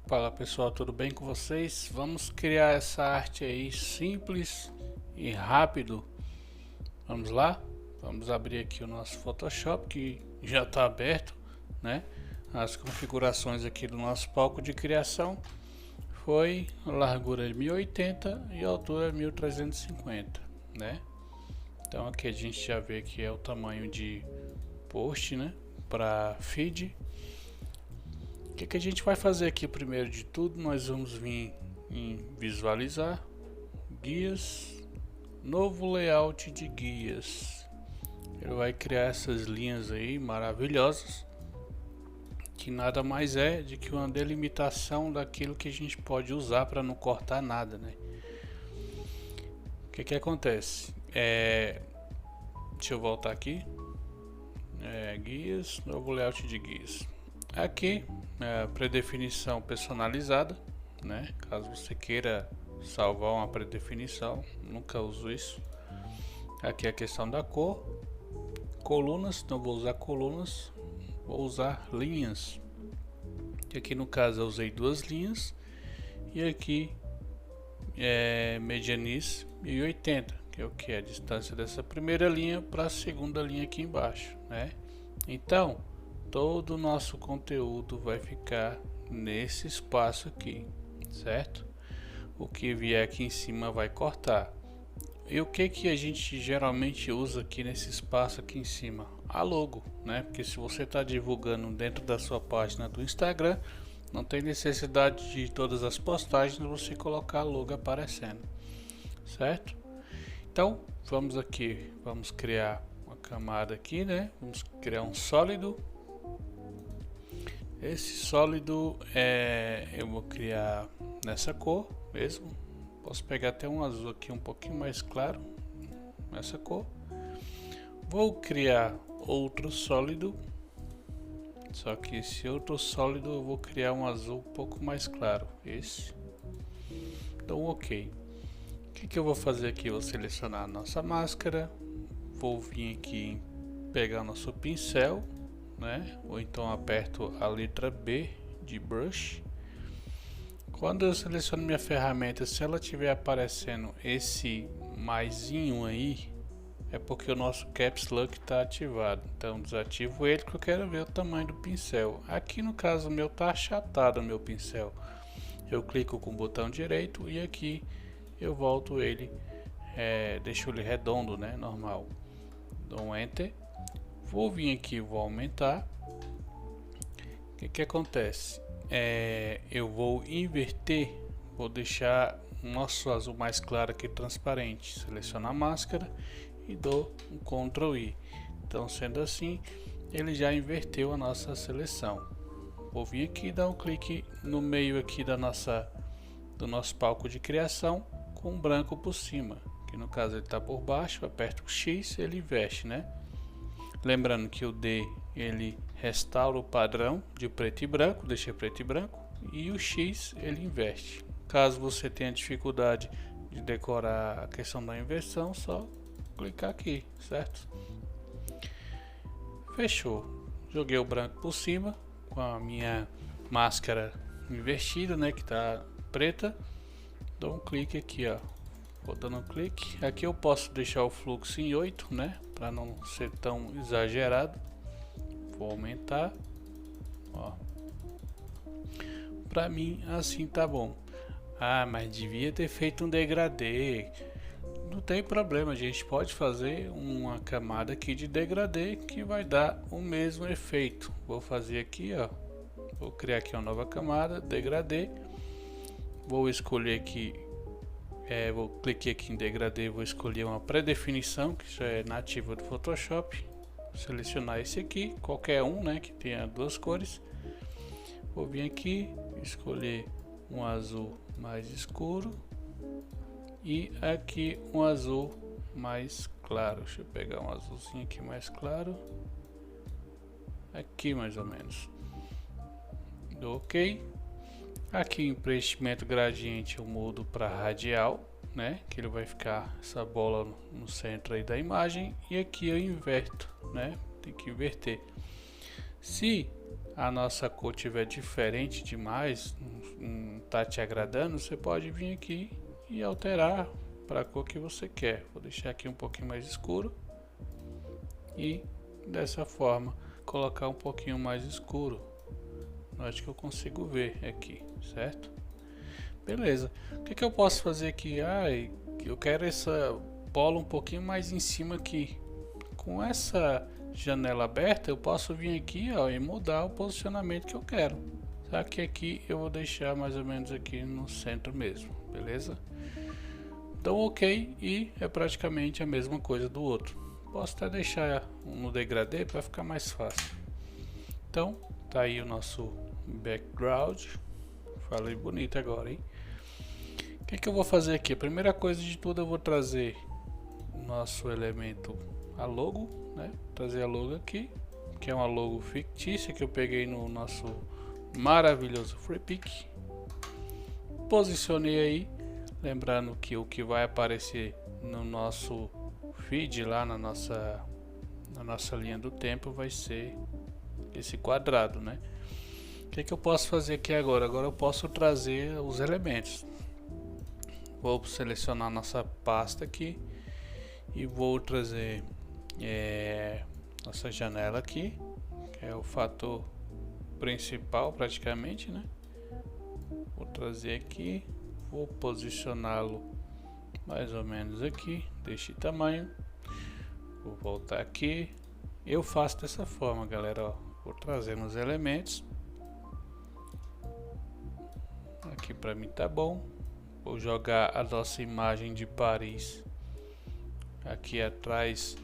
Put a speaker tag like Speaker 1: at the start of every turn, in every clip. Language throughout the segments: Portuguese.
Speaker 1: Fala pessoal, tudo bem com vocês? Vamos criar essa arte aí simples e rápido. Vamos lá? Vamos abrir aqui o nosso Photoshop que já está aberto, né? As configurações aqui do nosso palco de criação foi a largura de 1080 e a altura 1350, né? Então aqui a gente já vê que é o tamanho de post, né? Para feed. O que a gente vai fazer aqui primeiro de tudo? Nós vamos vir em visualizar, guias, novo layout de guias. Ele vai criar essas linhas aí maravilhosas, que nada mais é de que uma delimitação daquilo que a gente pode usar para não cortar nada, né? O que acontece? Deixa eu voltar aqui. Guias, novo layout de guias. Aqui a predefinição personalizada, né? Caso você queira salvar uma predefinição, nunca uso isso. Aqui a questão da cor, colunas, não vou usar colunas, vou usar linhas. Aqui no caso eu usei duas linhas e aqui medianice 1080, que é o que é a distância dessa primeira linha para a segunda linha aqui embaixo, né? Então todo o nosso conteúdo vai ficar nesse espaço aqui, certo? O que vier aqui em cima vai cortar. E o que a gente geralmente usa aqui nesse espaço aqui em cima? A logo, né? Porque se você está divulgando dentro da sua página do Instagram, não tem necessidade de todas as postagens você colocar a logo aparecendo, certo? Então vamos aqui, vamos criar uma camada aqui, né? Vamos criar um sólido. Esse sólido eu vou criar nessa cor mesmo. Posso pegar até um azul aqui um pouquinho mais claro, nessa cor. Vou criar outro sólido, só que esse outro sólido eu vou criar um azul um pouco mais claro, esse. Então ok. O que eu vou fazer aqui? Vou selecionar a nossa máscara, vou vir aqui pegar nosso pincel, né? Ou então aperto a letra B de brush. Quando eu seleciono minha ferramenta, se ela estiver aparecendo esse maisinho aí, é porque o nosso Caps Lock está ativado. Então desativo ele porque eu quero ver o tamanho do pincel. Aqui no caso meu está achatado o meu pincel. Eu clico com o botão direito e aqui eu volto ele, deixo ele redondo, né? Normal. Dou um Enter. Vou vir aqui, vou aumentar. O que acontece? Eu vou inverter, vou deixar o nosso azul mais claro aqui transparente. Seleciono a máscara e dou um Ctrl I. Então, sendo assim, ele já inverteu a nossa seleção. Vou vir aqui e dar um clique no meio aqui do nosso palco de criação com um branco por cima. Que no caso ele está por baixo, aperto o X, ele investe, né? Lembrando que o D ele restaura o padrão de preto e branco, deixa preto e branco, e o X ele inverte. Caso você tenha dificuldade de decorar a questão da inversão, só clicar aqui, certo? Fechou. Joguei o branco por cima com a minha máscara invertida, né, que está preta. Dou um clique aqui, ó. Vou dando um clique. Aqui eu posso deixar o fluxo em 8, né? Para não ser tão exagerado. Vou aumentar. Ó. Para mim assim tá bom. Ah, mas devia ter feito um degradê. Não tem problema, a gente pode fazer uma camada aqui de degradê que vai dar o mesmo efeito. Vou fazer aqui, ó. Vou criar aqui uma nova camada, degradê. Vou escolher aqui. Vou clicar aqui em degradê, vou escolher uma pré-definição que já é nativa do Photoshop. Selecionar esse aqui, qualquer um, né, que tenha duas cores. Vou vir aqui, escolher um azul mais escuro e aqui um azul mais claro. Deixa eu pegar um azulzinho aqui mais claro, aqui mais ou menos. Dou OK. Aqui em preenchimento gradiente eu mudo para radial, né? Que ele vai ficar essa bola no centro aí da imagem, e aqui eu inverto, né? Tem que inverter. Se a nossa cor tiver diferente demais, não tá te agradando, você pode vir aqui e alterar para a cor que você quer. Vou deixar aqui um pouquinho mais escuro e dessa forma colocar um pouquinho mais escuro. Acho que eu consigo ver aqui, certo? Beleza. O que eu posso fazer aqui? Eu quero essa bola um pouquinho mais em cima aqui. Com essa janela aberta, eu posso vir aqui, ó, e mudar o posicionamento que eu quero. Só que aqui eu vou deixar mais ou menos aqui no centro mesmo, beleza? Então, ok, e é praticamente a mesma coisa do outro. Posso até deixar no degradê para ficar mais fácil. Então, tá aí o nosso background. Falei bonito agora, hein? O que eu vou fazer aqui? A primeira coisa de tudo, eu vou trazer o nosso elemento, a logo, né? Trazer a logo aqui, que é uma logo fictícia que eu peguei no nosso maravilhoso FreePic. Posicionei aí, lembrando que o que vai aparecer no nosso feed lá na nossa linha do tempo vai ser esse quadrado, né? O que eu posso fazer aqui agora? Agora eu posso trazer os elementos. Vou selecionar nossa pasta aqui e vou trazer nossa janela aqui, que é o fator principal praticamente, né? Vou trazer aqui, vou posicioná-lo mais ou menos aqui, deste tamanho. Vou voltar aqui. Eu faço dessa forma, galera, ó. Vou trazer os elementos. Aqui para mim tá bom. Vou jogar a nossa imagem de Paris aqui atrás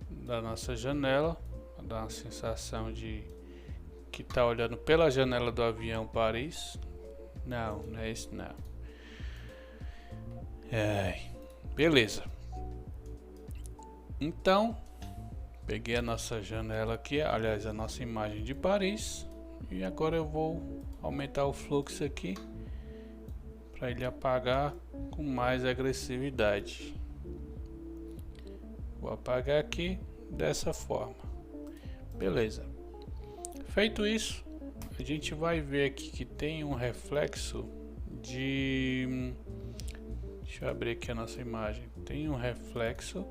Speaker 1: da nossa janela, para dar uma sensação de que tá olhando pela janela do avião Paris. Não, não é isso não. Beleza. Então, peguei a nossa janela aqui, aliás, a nossa imagem de Paris, e agora eu vou aumentar o fluxo aqui para ele apagar com mais agressividade. Vou apagar aqui dessa forma. Beleza. Feito isso, a gente vai ver aqui que tem um reflexo de... Deixa eu abrir aqui a nossa imagem. Tem um reflexo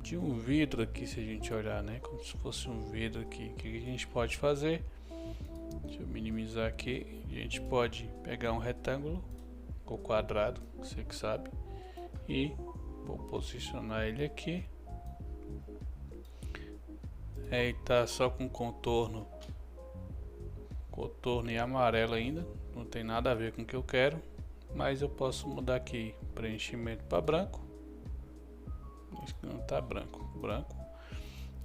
Speaker 1: de um vidro aqui, se a gente olhar, né? Como se fosse um vidro aqui. O que a gente pode fazer? Deixa eu minimizar aqui. A gente pode pegar um retângulo ou quadrado, você que sabe, e vou posicionar ele aqui. Ele tá só com contorno e amarelo ainda, não tem nada a ver com o que eu quero, mas eu posso mudar aqui preenchimento para branco. Isso que não tá branco,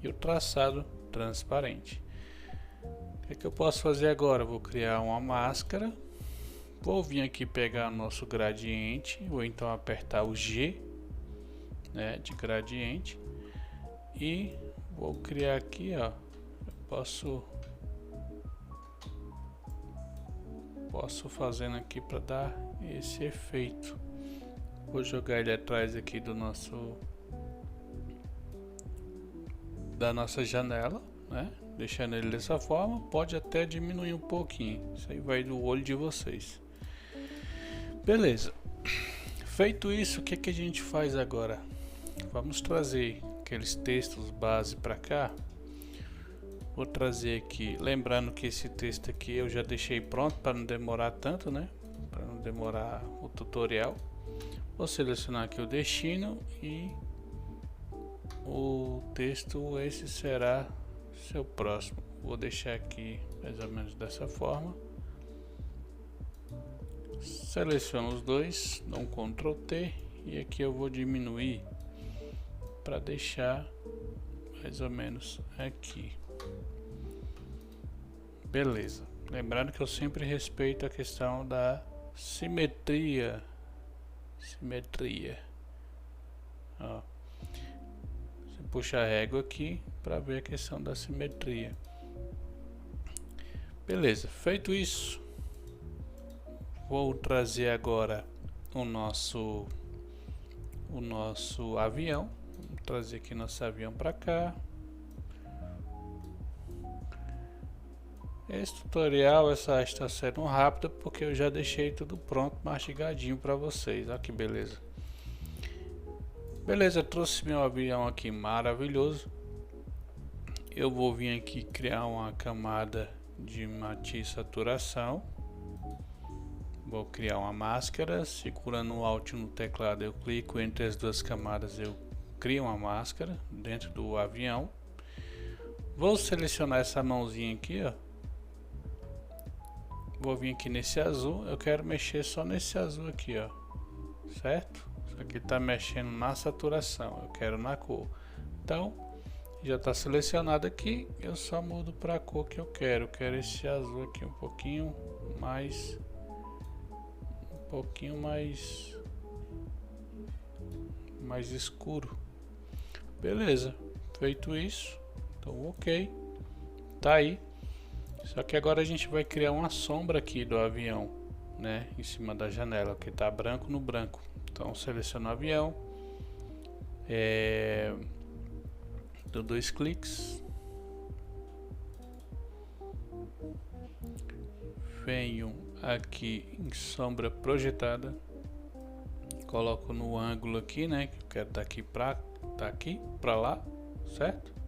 Speaker 1: e o traçado transparente. O que eu posso fazer agora? Vou criar uma máscara. Vou vir aqui pegar o nosso gradiente, ou então apertar o G, né, de gradiente, e vou criar aqui, ó. Eu posso fazendo aqui para dar esse efeito. Vou jogar ele atrás aqui da nossa janela, né? Deixando ele dessa forma. Pode até diminuir um pouquinho, isso aí vai do olho de vocês. Beleza, feito isso, o que a gente faz agora? Vamos trazer aqueles textos base para cá. Vou trazer aqui, lembrando que esse texto aqui eu já deixei pronto para não demorar tanto, né? Para não demorar o tutorial. Vou selecionar aqui o destino e o texto, esse será seu próximo. Vou deixar aqui mais ou menos dessa forma. Seleciono os dois, dou um Ctrl T e aqui eu vou diminuir para deixar mais ou menos aqui. Beleza. Lembrando que eu sempre respeito a questão da simetria. Ó. Você puxa a régua aqui para ver a questão da simetria. Beleza. Feito isso, vou trazer agora o nosso avião. Vamos trazer aqui nosso avião para cá. Esse tutorial está sendo rápido porque eu já deixei tudo pronto, mastigadinho para vocês. Olha que beleza. Beleza, trouxe meu avião aqui maravilhoso. Eu vou vir aqui criar uma camada de matiz saturação. Vou criar uma máscara, segurando o Alt no teclado eu clico entre as duas camadas, eu crio uma máscara dentro do avião. Vou selecionar essa mãozinha aqui, ó. Vou vir aqui nesse azul, eu quero mexer só nesse azul aqui, ó. Certo? Isso aqui tá mexendo na saturação, eu quero na cor. Então, já está selecionado aqui, eu só mudo para a cor que eu quero. Eu quero esse azul aqui um pouquinho mais escuro. Beleza, feito isso, então ok, tá aí. Só que agora a gente vai criar uma sombra aqui do avião, né, em cima da janela, que tá branco no branco. Então seleciono o avião, dou 2 cliques, venho aqui em sombra projetada, coloco no ângulo aqui, né, que eu quero daqui para lá, certo?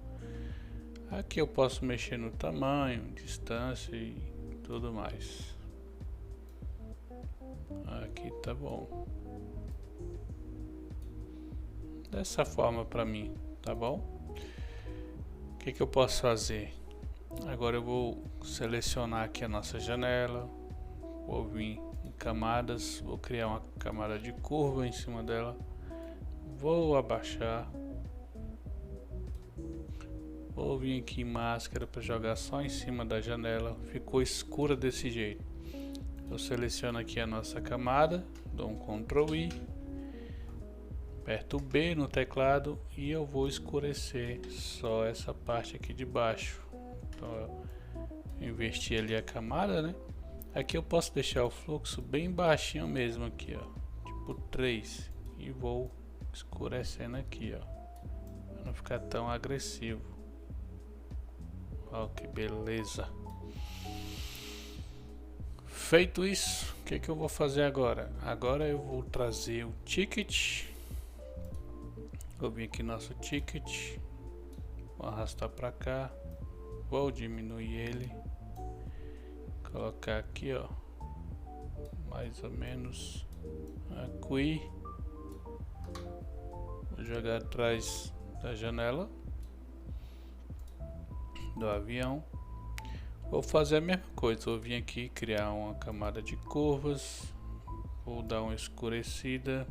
Speaker 1: Aqui eu posso mexer no tamanho, distância e tudo mais. Aqui tá bom. Dessa forma para mim, tá bom? O que eu posso fazer? Agora eu vou selecionar aqui a nossa janela, vou vir em camadas, vou criar uma camada de curva em cima dela, vou abaixar, vou vir aqui em máscara para jogar só em cima da janela. Ficou escura desse jeito. Eu seleciono aqui a nossa camada, dou um Ctrl I, aperto B no teclado e eu vou escurecer só essa parte aqui de baixo. Então eu investi ali a camada, né? Aqui eu posso deixar o fluxo bem baixinho mesmo aqui, ó, tipo 3, e vou escurecendo aqui, ó, para não ficar tão agressivo. Ó, que beleza. Feito isso, o que eu vou fazer agora? Agora eu vou trazer o ticket. Vou vir aqui nosso ticket, vou arrastar para cá, vou diminuir ele, colocar aqui, ó, mais ou menos aqui, vou jogar atrás da janela do avião. Vou fazer a mesma coisa, vou vir aqui criar uma camada de curvas, vou dar uma escurecida,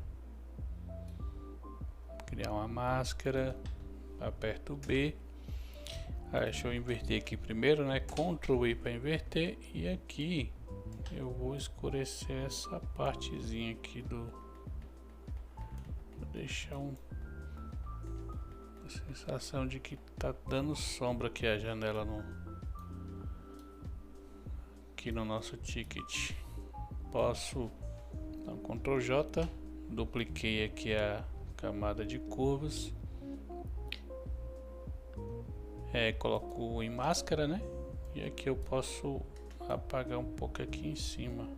Speaker 1: criar uma máscara, aperto B. Deixa eu inverter aqui primeiro, né? Ctrl I para inverter, e aqui eu vou escurecer essa partezinha aqui do, vou deixar a sensação de que tá dando sombra aqui a janela aqui no nosso ticket. Posso dar um Ctrl J, dupliquei aqui a camada de curvas, coloco em máscara, né? E aqui eu posso apagar um pouco aqui em cima.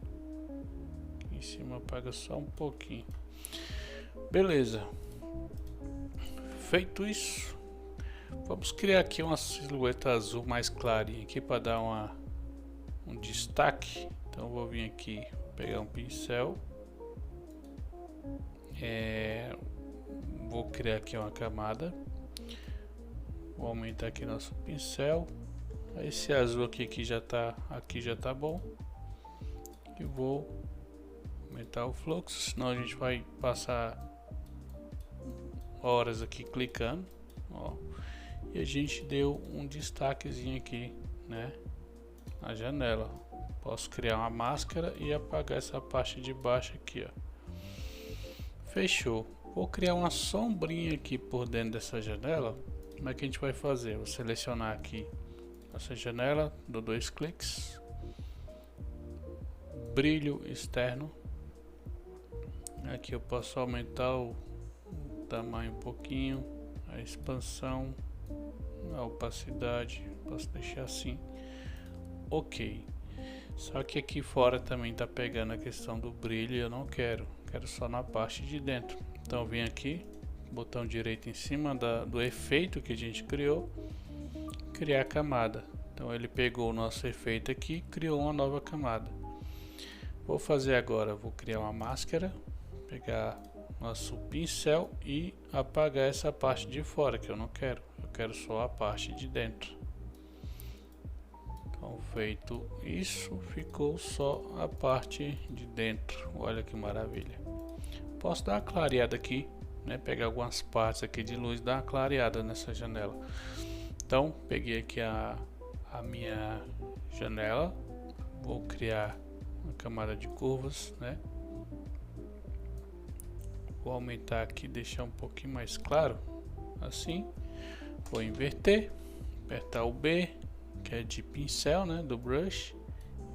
Speaker 1: Aqui em cima apaga só um pouquinho. Beleza. Feito isso, vamos criar aqui uma silhueta azul mais clarinha aqui para dar um destaque. Então vou vir aqui pegar um pincel, vou criar aqui uma camada, vou aumentar aqui nosso pincel. Esse azul aqui já tá bom, e vou aumentar o fluxo, senão a gente vai passar horas aqui clicando, ó. E a gente deu um destaquezinho aqui, né, na janela. Posso criar uma máscara e apagar essa parte de baixo aqui, ó. Fechou. Vou criar uma sombrinha aqui por dentro dessa janela. Como é que a gente vai fazer? Vou selecionar aqui essa janela, dou 2 cliques, brilho externo. Aqui eu posso aumentar o tamanho um pouquinho, a expansão, a opacidade, posso deixar assim. OK. Só que aqui fora também tá pegando a questão do brilho e eu não quero só na parte de dentro. Então eu vim aqui, botão direito em cima do efeito que a gente criou, criar camada. Então ele pegou o nosso efeito aqui e criou uma nova camada. Vou fazer agora, vou criar uma máscara, pegar nosso pincel e apagar essa parte de fora que eu não quero, eu quero só a parte de dentro. Então feito isso, ficou só a parte de dentro. Olha que maravilha. Posso dar uma clareada aqui, né? Pegar algumas partes aqui de luz, dar uma clareada nessa janela. Então peguei aqui a minha janela, vou criar uma camada de curvas, né? Vou aumentar aqui, deixar um pouquinho mais claro, assim. Vou inverter, apertar o B, que é de pincel, né, do brush,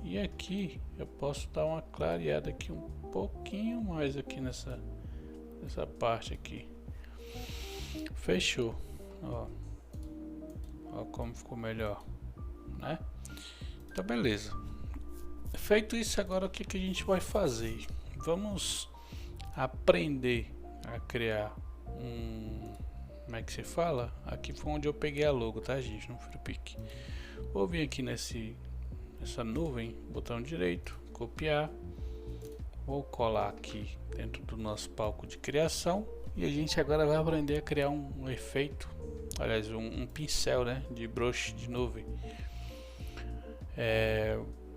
Speaker 1: e aqui eu posso dar uma clareada aqui um pouquinho mais aqui nessa parte aqui. Fechou. Ó como ficou melhor, né? Então beleza. Feito isso, agora o que a gente vai fazer? Vamos aprender a criar como é que se fala? Aqui foi onde eu peguei a logo, tá, gente? No FreePic. Vou vir aqui nessa nuvem, botão direito, copiar. Vou colar aqui dentro do nosso palco de criação. E a gente agora vai aprender a criar um efeito, aliás, um pincel, né, de brush de nuvem.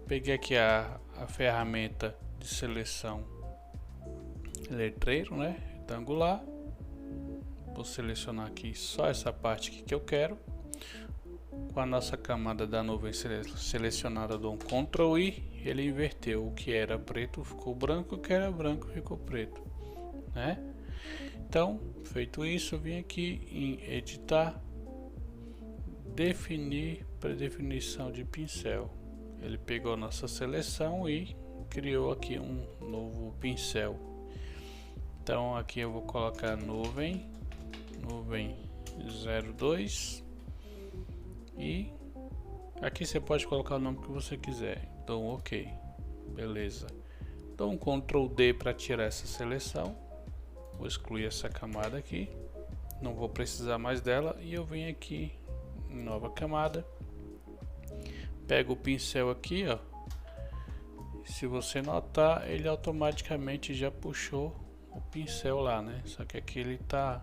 Speaker 1: Peguei aqui a ferramenta de seleção letreiro, né, retangular. Vou selecionar aqui só essa parte aqui que eu quero. Com a nossa camada da nuvem selecionada, dou um Ctrl I, ele inverteu. O que era preto ficou branco, o que era branco ficou preto, né? Então, feito isso, eu vim aqui em editar, definir predefinição de pincel. Ele pegou a nossa seleção e criou aqui um novo pincel. Então aqui eu vou colocar nuvem 02 e aqui você pode colocar o nome que você quiser. Então OK, beleza. Dou um Ctrl D para tirar essa seleção. Vou excluir essa camada aqui, não vou precisar mais dela, e eu venho aqui em nova camada, pego o pincel aqui, ó. Se você notar, ele automaticamente já puxou o pincel lá, né? Só que aqui ele tá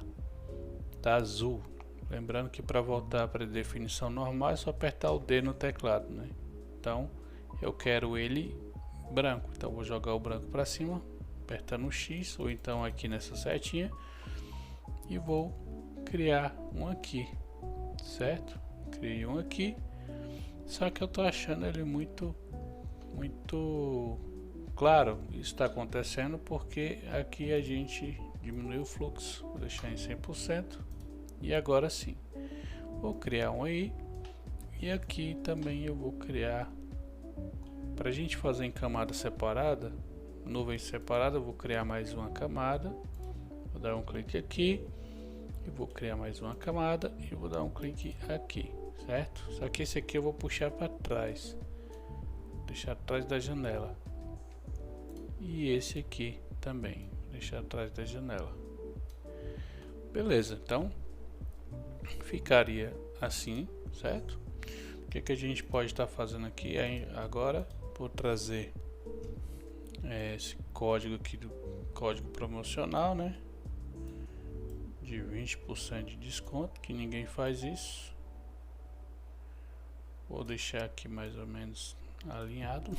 Speaker 1: azul. Lembrando que para voltar para a definição normal é só apertar o D no teclado, né? Então eu quero ele branco, então vou jogar o branco para cima, apertando o X, ou então aqui nessa setinha, e vou criar um aqui, certo? Criei um aqui, só que eu tô achando ele muito claro. Isso está acontecendo porque aqui a gente diminuiu o fluxo. Vou deixar em 100%, e agora sim vou criar um aí, e aqui também eu vou criar, para a gente fazer em camada separada, nuvem separada, eu vou criar mais uma camada. Vou dar um clique aqui e vou criar mais uma camada e vou dar um clique aqui, certo? Só que esse aqui eu vou puxar para trás, deixar atrás da janela, e esse aqui também deixar atrás da janela. Beleza, então ficaria assim, certo? O que a gente pode estar fazendo aqui agora? Vou trazer esse código aqui, do código promocional, né, de 20% de desconto, que ninguém faz isso. Vou deixar aqui mais ou menos alinhado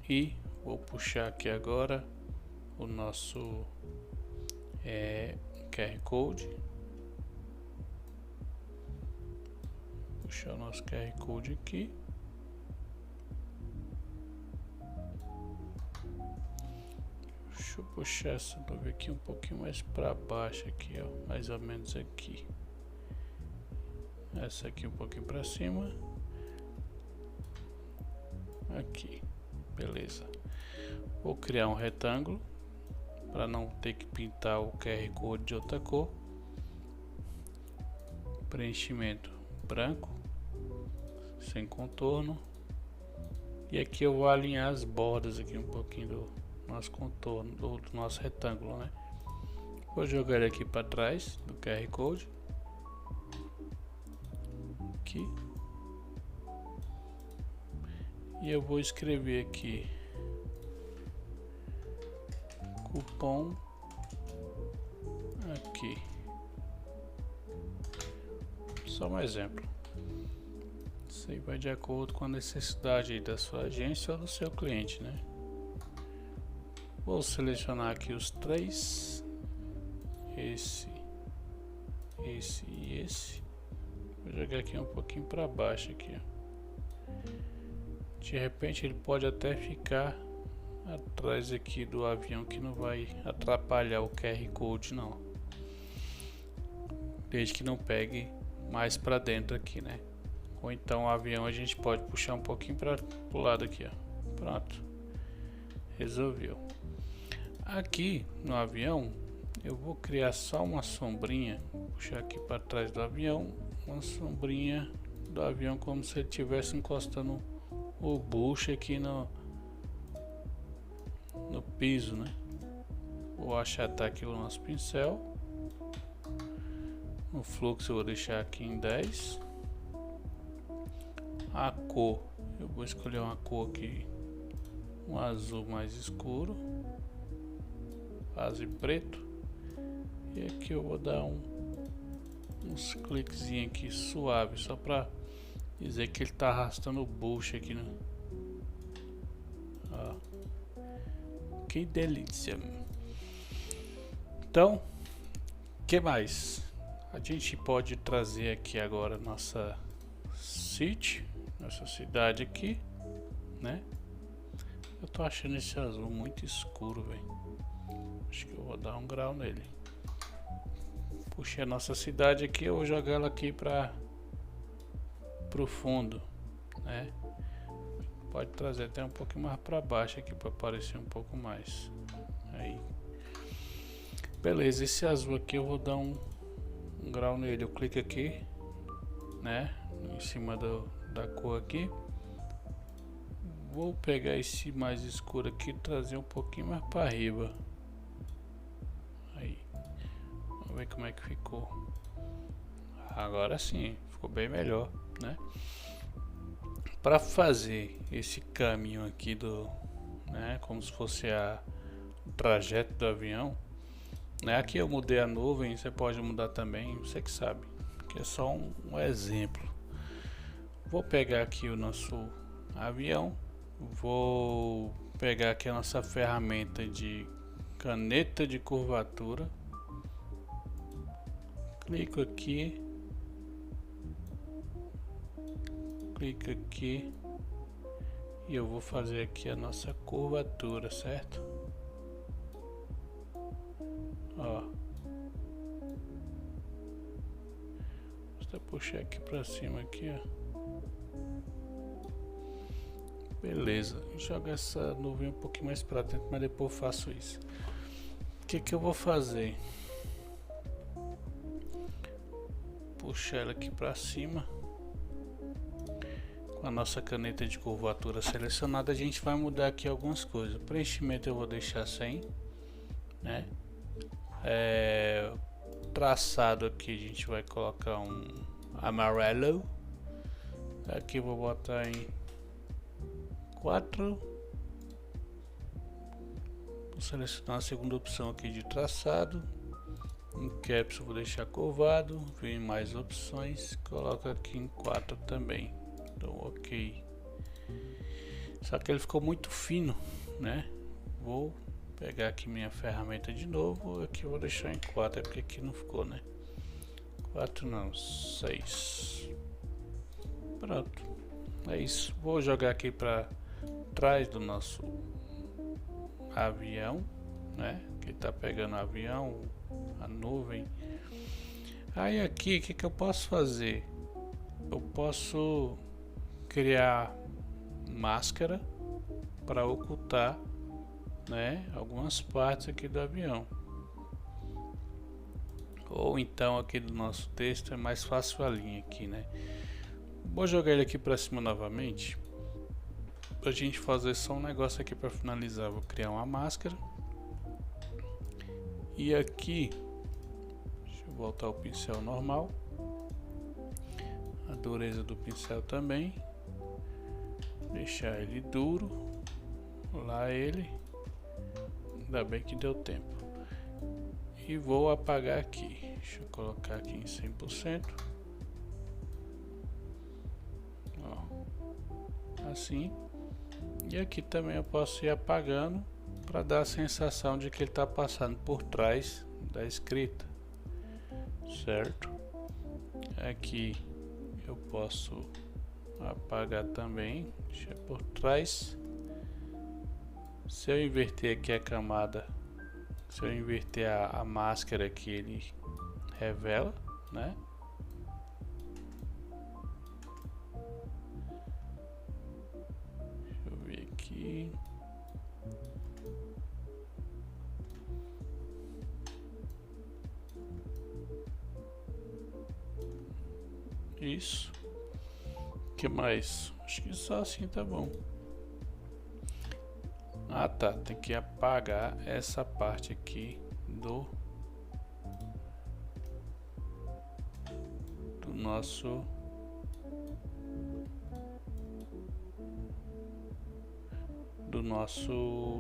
Speaker 1: e vou puxar aqui agora o nosso QR Code. Puxar o nosso QR Code aqui. Deixa eu puxar essa nuvem aqui um pouquinho mais para baixo aqui, ó, mais ou menos aqui. Essa aqui um pouquinho para cima. Aqui, beleza. Vou criar um retângulo para não ter que pintar o QR Code de outra cor. Preenchimento branco. sem contorno. E aqui eu vou alinhar as bordas aqui um pouquinho do nosso contorno, do nosso retângulo, né? Vou jogar ele aqui para trás do QR Code. Aqui. E eu vou escrever aqui cupom aqui. Só um exemplo. Isso aí vai de acordo com a necessidade aí da sua agência ou do seu cliente, né? Vou selecionar aqui os três, esse e esse. Vou jogar aqui um pouquinho para baixo aqui, ó. De repente ele pode até ficar atrás aqui do avião, que não vai atrapalhar o QR Code não, desde que não pegue mais para dentro aqui, né? Ou então o avião a gente pode puxar um pouquinho para o lado aqui, ó. Pronto, resolveu. Aqui no avião eu vou criar só uma sombrinha, puxar aqui para trás do avião, uma sombrinha do avião como se ele estivesse encostando o bucho aqui no piso, né? Vou achatar aqui o nosso pincel. O fluxo eu vou deixar aqui em 10. A cor, eu vou escolher uma cor aqui, um azul mais escuro, base preto. E aqui eu vou dar uns cliquezinhos aqui suave, só para dizer que ele está arrastando o bucho aqui, né? Ó. Que delícia. Então, que mais? A gente pode trazer aqui agora nossa city, nossa cidade aqui, né? Eu tô achando esse azul muito escuro, velho. Acho que eu vou dar um grau nele. Puxei a nossa cidade aqui, eu vou jogar ela aqui para pro fundo, né? Pode trazer até um pouquinho mais para baixo aqui para aparecer um pouco mais. Aí, beleza. Esse azul aqui eu vou dar um grau nele. Eu clico aqui, né? Em cima da cor aqui. Vou pegar esse mais escuro aqui e trazer um pouquinho mais para riba. Aí, vamos ver como é que ficou. Agora sim, ficou bem melhor, né? Para fazer esse caminho aqui né, como se fosse o trajeto do avião, né? Aqui eu mudei a nuvem, você pode mudar também, você que sabe, que é só um exemplo. Vou pegar aqui o nosso avião, vou pegar aqui a nossa ferramenta de caneta de curvatura, clico aqui. Clica aqui e eu vou fazer aqui a nossa curvatura, certo? Ó, basta puxar aqui pra cima aqui, ó. Beleza, joga essa nuvem um pouquinho mais pra dentro, mas depois eu faço isso. O que eu vou fazer? Puxar ela aqui pra cima. Com a nossa caneta de curvatura selecionada, a gente vai mudar aqui algumas coisas. O preenchimento eu vou deixar sem, né? Traçado aqui a gente vai colocar um amarelo. Aqui eu vou botar em 4. Vou selecionar a segunda opção aqui de traçado. Em caps eu vou deixar curvado. Vem mais opções, coloca aqui em 4 também. Então, ok. Só que ele ficou muito fino, né? Vou pegar aqui minha ferramenta de novo. Aqui eu vou deixar em 4, é porque aqui não ficou, né? 4 não, 6. Pronto. É isso. Vou jogar aqui para trás do nosso avião, né? Que tá pegando o avião, a nuvem. Aí aqui, o que eu posso fazer? Eu posso criar máscara para ocultar, né, algumas partes aqui do avião. Ou então aqui do nosso texto é mais fácil a linha aqui, né? Vou jogar ele aqui para cima novamente, pra gente fazer só um negócio aqui para finalizar. Vou criar uma máscara. E aqui, deixa eu voltar o pincel normal. A dureza do pincel também. Deixar ele duro. Lá ele. Ainda bem que deu tempo. E vou apagar aqui. Deixa eu colocar aqui em 100%. Ó, assim. E aqui também eu posso ir apagando para dar a sensação de que ele está passando por trás da escrita, certo? Aqui eu posso apagar também, deixar por trás. Se eu inverter aqui a camada, se eu inverter a máscara aqui, ele revela, né? Deixa eu ver aqui. Isso. O que mais? Acho que só assim tá bom. Ah tá, tem que apagar essa parte aqui do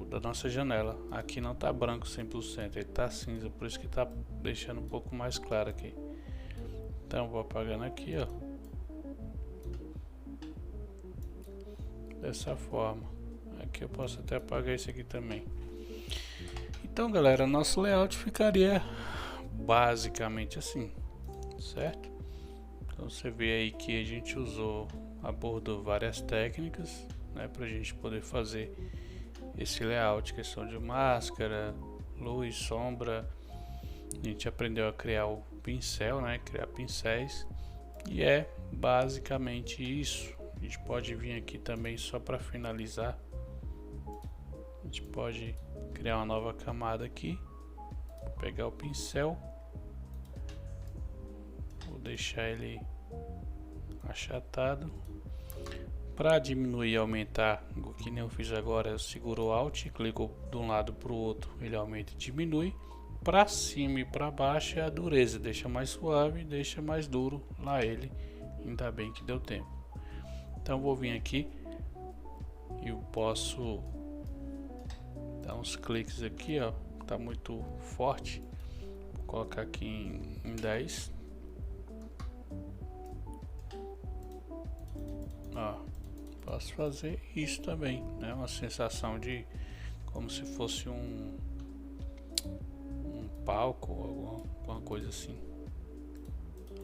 Speaker 1: da nossa janela. Aqui não tá branco 100%, ele tá cinza, por isso que tá deixando um pouco mais claro aqui. Então vou apagando aqui, ó, dessa forma. Aqui eu posso até apagar esse aqui também. Então galera, nosso layout ficaria basicamente assim, certo? Então você vê aí que a gente abordou várias técnicas, né, pra gente poder fazer esse layout, questão de máscara, luz, sombra. A gente aprendeu a criar o pincel, né, criar pincéis, e é basicamente isso. A gente pode vir aqui também só para finalizar. A gente pode criar uma nova camada aqui, vou pegar o pincel, vou deixar ele achatado. Para diminuir e aumentar, que nem eu fiz agora, eu seguro o Alt, clico de um lado para o outro, ele aumenta e diminui. Para cima e para baixo é a dureza, deixa mais suave, deixa mais duro lá ele. Ainda bem que deu tempo. Então vou vir aqui e eu posso dar uns cliques aqui, ó, tá muito forte. Vou colocar aqui em 10. Ó, posso fazer isso também, né? Uma sensação de como se fosse um palco ou alguma coisa assim.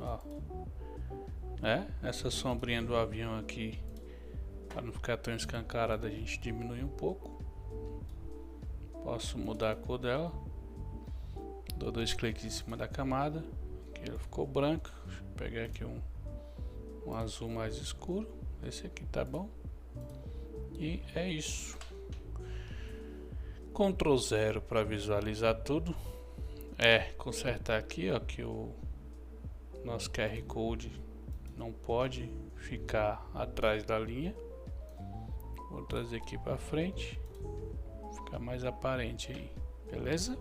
Speaker 1: Ó, essa sombrinha do avião aqui, para não ficar tão escancarada, a gente diminui um pouco. Posso mudar a cor dela, dou 2 cliques em cima da camada, que ela ficou branca. Deixa eu pegar aqui um azul mais escuro, esse aqui tá bom. E é isso. Ctrl 0 para visualizar tudo. Consertar aqui, ó, que o nosso QR Code não pode ficar atrás da linha. Vou trazer aqui para frente, ficar mais aparente aí, beleza?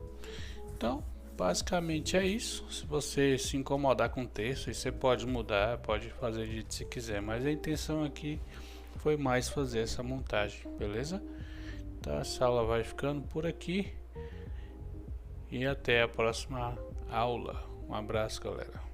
Speaker 1: Então basicamente é isso. Se você se incomodar com o texto, você pode mudar, pode fazer do jeito que você quiser, mas a intenção aqui foi mais fazer essa montagem, beleza? Então essa aula vai ficando por aqui e até a próxima aula. Um abraço, galera.